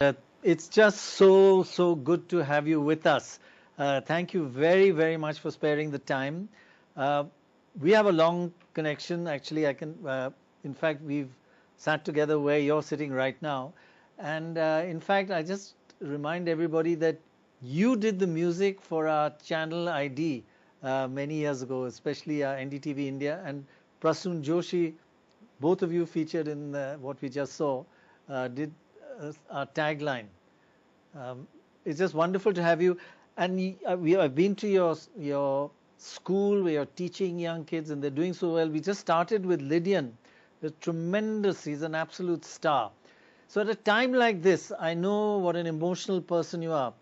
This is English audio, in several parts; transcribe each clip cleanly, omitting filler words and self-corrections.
It's just so good to have you with us. Thank you very much for sparing the time. Uh, we have a long connection. Actually, in fact, we've sat together where you're sitting right now. And in fact, I just remind everybody that you did the music for our channel ID many years ago, especially NDTV India. And Prasoon Joshi, both of you featured in what we just saw, did our tagline. Um, it's just wonderful to have you. And I've been to your school where you're teaching young kids, and they're doing so well. We just started with Lydian. He's tremendous. He's an absolute star. So at a time like this, I know what an emotional person you are.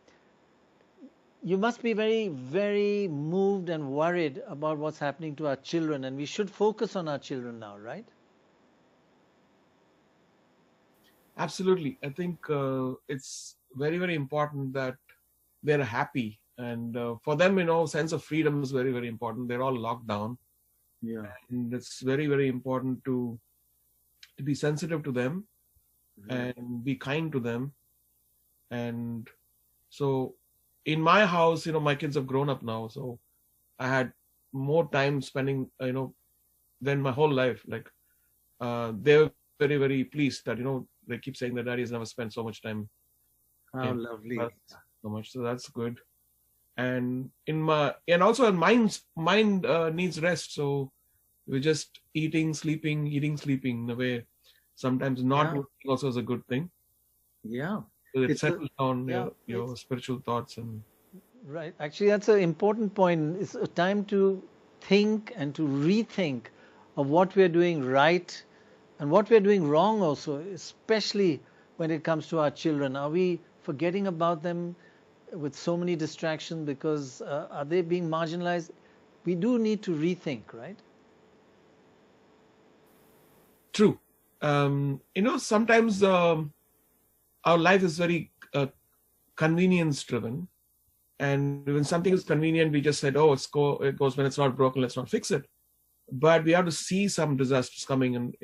You must be very moved and worried about what's happening to our children, and we should focus on our children now, right? Absolutely. I think it's very important that they're happy. And for them, sense of freedom is very important. They're all locked down. Yeah. And it's very important to be sensitive to them and be kind to them. And so in my house, my kids have grown up now. So I had more time spending, than my whole life. Like they're very pleased that, they keep saying that daddy has never spent so much time. How lovely. So much. So that's good. And also mind needs rest. So we're just eating, sleeping in a way. Sometimes not working also is a good thing. Yeah. So it settles down your spiritual thoughts and. Right. Actually, that's an important point. It's a time to think and to rethink of what we're doing right and what we're doing wrong also, especially when it comes to our children. Are we forgetting about them with so many distractions because are they being marginalized? We do need to rethink, right? True. Sometimes our life is very convenience driven. And when something is convenient, we just said, oh, it goes when it's not broken, let's not fix it. But we have to see some disasters coming and,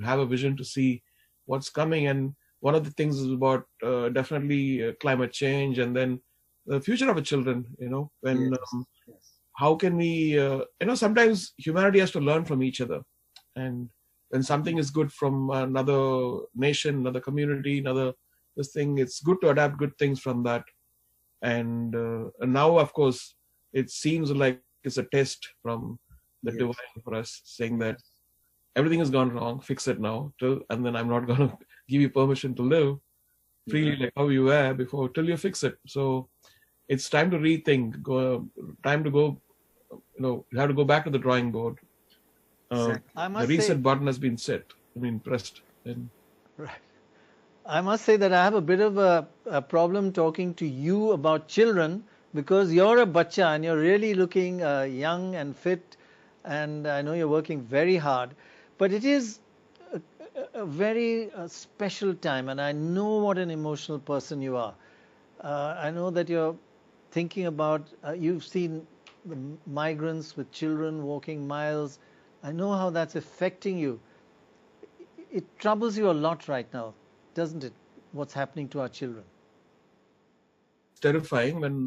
have a vision to see what's coming. And one of the things is about definitely climate change and then the future of the children, when how can we, sometimes humanity has to learn from each other. And when something is good from another nation, another community, this thing, it's good to adapt good things from that. And now, of course, it seems like it's a test from the divine for us, saying that everything has gone wrong, fix it now, and then I'm not going to give you permission to live freely like how you were before till you fix it. So it's time to rethink, time to go, you have to go back to the drawing board. The reset button has been pressed. Right. I must say that I have a bit of a problem talking to you about children because you're a bacha and you're really looking young and fit, and I know you're working very hard. But it is a very special time, and I know what an emotional person you are. I know that you're thinking about, you've seen the migrants with children walking miles. I know how that's affecting you. It troubles you a lot right now, doesn't it? What's happening to our children? It's terrifying when,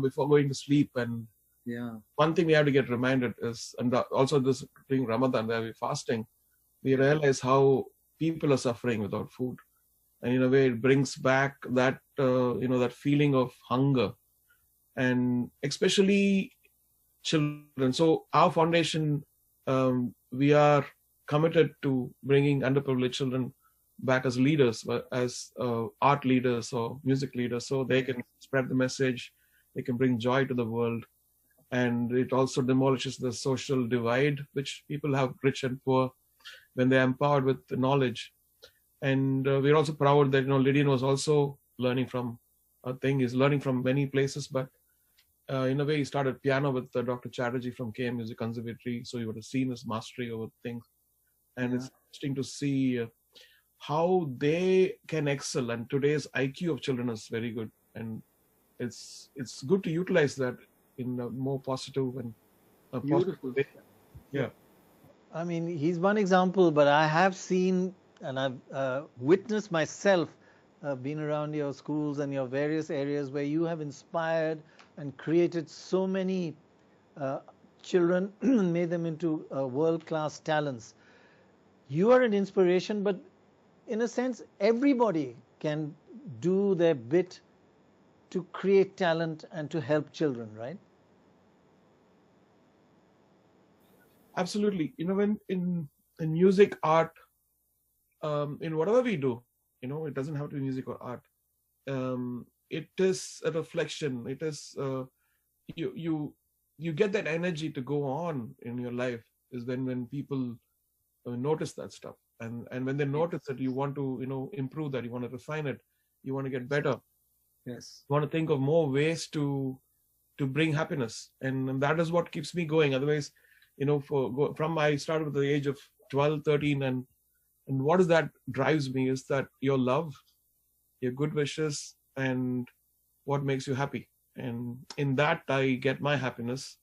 before going to sleep. And one thing we have to get reminded is, and also this during Ramadan where we're fasting, we realize how people are suffering without food. And in a way, it brings back that, that feeling of hunger. And especially children. So our foundation, we are committed to bringing underprivileged children back as leaders, as art leaders or music leaders, so they can spread the message, they can bring joy to the world. And it also demolishes the social divide, which people have, rich and poor, when they're empowered with the knowledge. And we're also proud that, Lydian was also learning from he's learning from many places, but in a way, he started piano with Dr. Chatterjee from KM Music Conservatory, so you would have seen his mastery over things. And it's interesting to see how they can excel. And today's IQ of children is very good, and it's good to utilize that in a more positive and beautiful way. Yeah. I mean, he's one example, but I have seen and I've witnessed myself been around your schools and your various areas where you have inspired and created so many uh, children, made them into world-class talents. You are an inspiration, but in a sense, everybody can do their bit to create talent and to help children, right? Absolutely. When in music, art, in whatever we do, it doesn't have to be music or art. It is a reflection. It is you get that energy to go on in your life is when people notice that stuff, and when they notice that you want to improve that, you want to refine it, you want to get better. Yes. You want to think of more ways to bring happiness, and that is what keeps me going. Otherwise, from I started at the age of 12, 13, and what is that drives me is that your love, your good wishes, and what makes you happy. And in that, I get my happiness.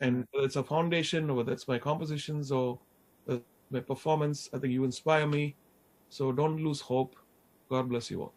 And whether it's a foundation, or whether it's my compositions, or my performance, I think you inspire me. So don't lose hope. God bless you all.